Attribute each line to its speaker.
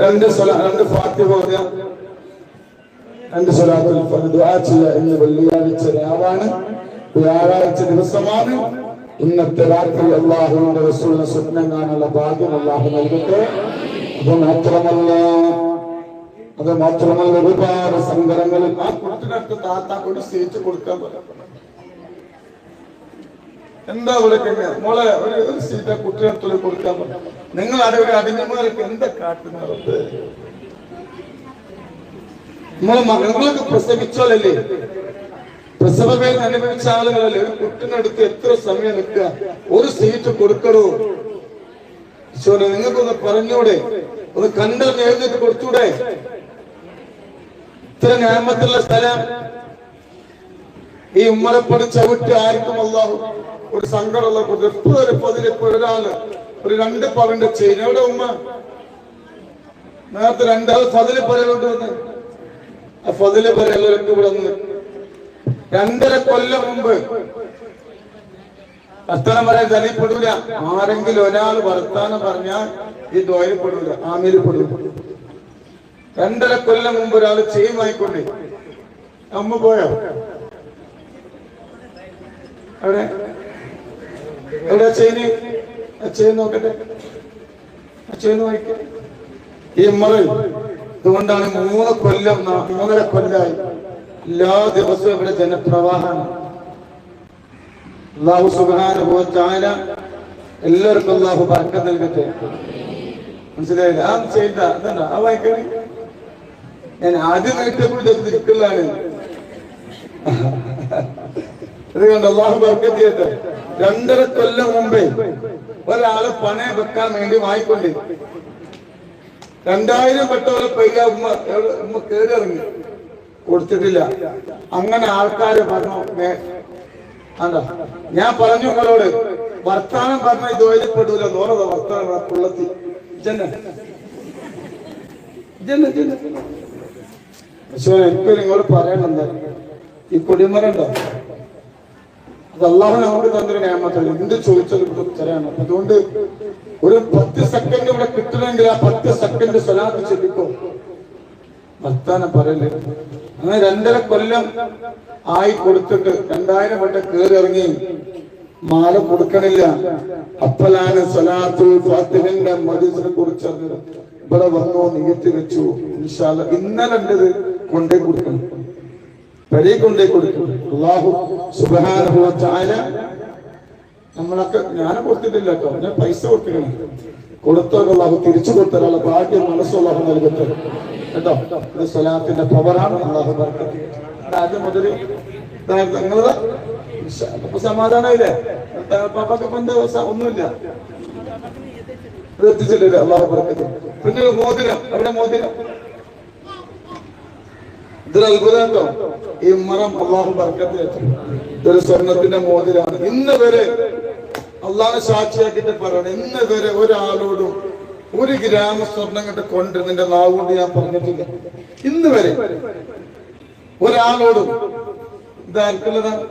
Speaker 1: രണ്ട് ഫാത്തിഹ ഓതുക, രണ്ട് സ്വലാത്തുൽ ഫർദ് ദുആ ചെയ്യുക. ഇന്ന് വെള്ളിയാഴ്ച രാവാണ്, വ്യാഴാഴ്ച ദിവസമാണ്. ഇന്നത്തെ രാത്രി അല്ലാഹുവിന്റെ റസൂലിനെ സ്വപ്നം കാണാനുള്ള ഭാഗ്യം അല്ലാഹു നൽകട്ടെ. അത് മാത്രമല്ല ഒരുപാട് സങ്കടങ്ങളിൽ ആ കുട്ടിനടുത്ത് താത്താക്ക് ഒരു സീറ്റ് കൊടുക്കാൻ പറയാം. എന്താ വിളിക്കുന്നത് മോളെ, ഒരു സീറ്റ് കുട്ടിനടുത്ത് കൊടുക്കാൻ പറയാം. നിങ്ങൾ അവിടെ ഒരു അടിമമാർക്ക് എന്താ കാട്ടുന്നത്? മകളൊക്കെ പ്രസവിച്ചോലല്ലേ, പ്രസവ വേദന അനുഭവിച്ച ആളുകളല്ലേ. ഒരു കുട്ടിനടുത്ത് എത്ര സമയം നിൽക്കുക? ഒരു സീറ്റ് കൊടുക്കണോ? നിങ്ങൾക്കൊന്ന് പറഞ്ഞൂടെ? ഒന്ന് കണ്ടറിഞ്ഞ് എഴുന്നേറ്റ് കൊടുത്തൂടെ? ഇത്ര ഞാമത്തുള്ള സ്ഥലം ഈ ഉമ്മറപ്പടി ചവിട്ടി ആർക്കും അല്ലാഹു ഒരു സങ്കടമുള്ള കുട്ടി എപ്പോഴും ഒരാള് ഒരു 2 പവന്റെ ചെയിൻ എവിടെ ഉമ്മ നേരത്തെ 2 ഫതില് പറയലോട്ട് വന്ന് ആ ഫതില് പറയലോട്ട് ഇവിടെ വന്ന് 2.5 കൊല്ലം മുമ്പ് വർത്താനം പറയാൻ തനിപ്പെടൂല. ആരെങ്കിലും ഒരാൾ വർത്താനം പറഞ്ഞാൽ ഈ ദ്വയപ്പെടൂല, ആമില് പെടൂല. 2.5 കൊല്ലം മുമ്പ് ഒരാൾ ചെയിൻ വാങ്ങിക്കൊണ്ടേ അമ്മ പോയോ? അവിടെ എവിടെ ചെയിന്? ചെയിൻ നോക്കട്ടെ, ചെയിൻ വാങ്ങിക്ക. ഈ മറൽ അതുകൊണ്ടാണ് 3 കൊല്ലം 3.5 കൊല്ലമായി എല്ലാ ദിവസവും ഇവിടെ ജനപ്രവാഹമാണ്. അല്ലാഹു സുബ്ഹാനഹു വ തആല എല്ലാവർക്കും അല്ലാഹു ബർക്കത്ത് നൽകട്ടെ. മനസ്സിലായില്ല? ആ ചെയ്ത അതല്ല ആ വായിക്കണേ. ഞാൻ ആദ്യം നേരിട്ടപ്പോൾ ഇരിക്കലാണ്. അതുകൊണ്ട് അല്ലാഹു ബർക്കത്ത് ചെയ്യട്ടെ. 2.5 കൊല്ലം മുമ്പേ ഒരാള് പണയം വെക്കാൻ വേണ്ടി വാങ്ങിക്കൊണ്ട് 2000 പെട്ടോലെ പൈസ ഉമ്മ കേറിറങ്ങി കൊടുത്തിട്ടില്ല. അങ്ങനെ ആൾക്കാര് പറഞ്ഞു. ഞാൻ പറഞ്ഞു നിങ്ങളോട് വർത്താനം പറഞ്ഞ ഇതുവരെപ്പെടൂല. നോറത വർത്താനം പുള്ളത്തി എനിക്ക് നിങ്ങളോട് പറയണം. ഈ കൊടിമരണ്ടോ അത് അല്ലാഹു നമുക്ക് തന്നൊരു നിയമത്തല്ല. എന്ത് ചോദിച്ചാലും തരാണ്. അതുകൊണ്ട് ഒരു 10 സെക്കൻഡ് ഇവിടെ കിട്ടണമെങ്കിൽ ആ 10 സെക്കൻഡ് സ്വലാത്ത് ചൊല്ലിക്കോ. വർത്താനം പറയല്ലേ. അങ്ങനെ 2.5 കൊല്ലം ആയി കൊടുത്തിട്ട് 2000 വട്ടം കേറി ഇറങ്ങി മാല കൊടുക്കണില്ല. അപ്പോഴാണ് സ്വലാത്തുൽ ഫാത്തിഹിന്റെ മജ്‌ലിസിനെ കുറിച്ച് ഇവിടെ വന്നോ നിയത്തി വെച്ചു. ഇൻഷാ അല്ലാഹ് ഇന്നലെ കൊണ്ടേ കൊടുക്കണം, വരെ കൊണ്ടേ കൊടുക്കും. അല്ലാഹു സുബ്ഹാനഹു വ തആല നമ്മളൊക്കെ ഞാൻ കൊടുത്തിട്ടില്ല കേട്ടോ, ഞാൻ പൈസ കൊടുത്തിക്കണം. കൊടുത്തവർ അല്ലാഹു തിരിച്ചു കൊടുത്തരാനുള്ള ഭാഗ്യം മനസ്സുള്ള നൽകട്ടെ കേട്ടോ. ഇത് സ്വലാത്തിന്റെ പവറാണ്. അല്ലാഹു ബർക്കത്ത്. ആദ്യം മുതൽ നിങ്ങളത് സമാധാനമില്ലേ? പാപ്പൊക്കെ ഒന്നുമില്ല, എത്തിച്ചിട്ടില്ല. അല്ലാഹു ബർക്കത്ത്. പിന്നെ മോതിരം, അവിടെ മോതിരം ഇതൊരു അത്ഭുതം കേട്ടോ. ഈ മറം അല്ലാഹു ബർക്കത്ത്. ഇതൊരു സ്വർണത്തിന്റെ മോതിരാണ്. ഇന്ന് വരെ അള്ളാഹു സാക്ഷിയാക്കിട്ട് പറയണം, ഇന്ന് വരെ ഒരാളോടും 1 ഗ്രാം സ്വർണം കണ്ട് കൊണ്ടിരുന്നതിന്റെ നാവ് കൊണ്ട് ഞാൻ പറഞ്ഞിട്ടില്ല. ഇന്ന് വരെ ഒരാളോടും ഇതാർക്കുള്ളതാണ്.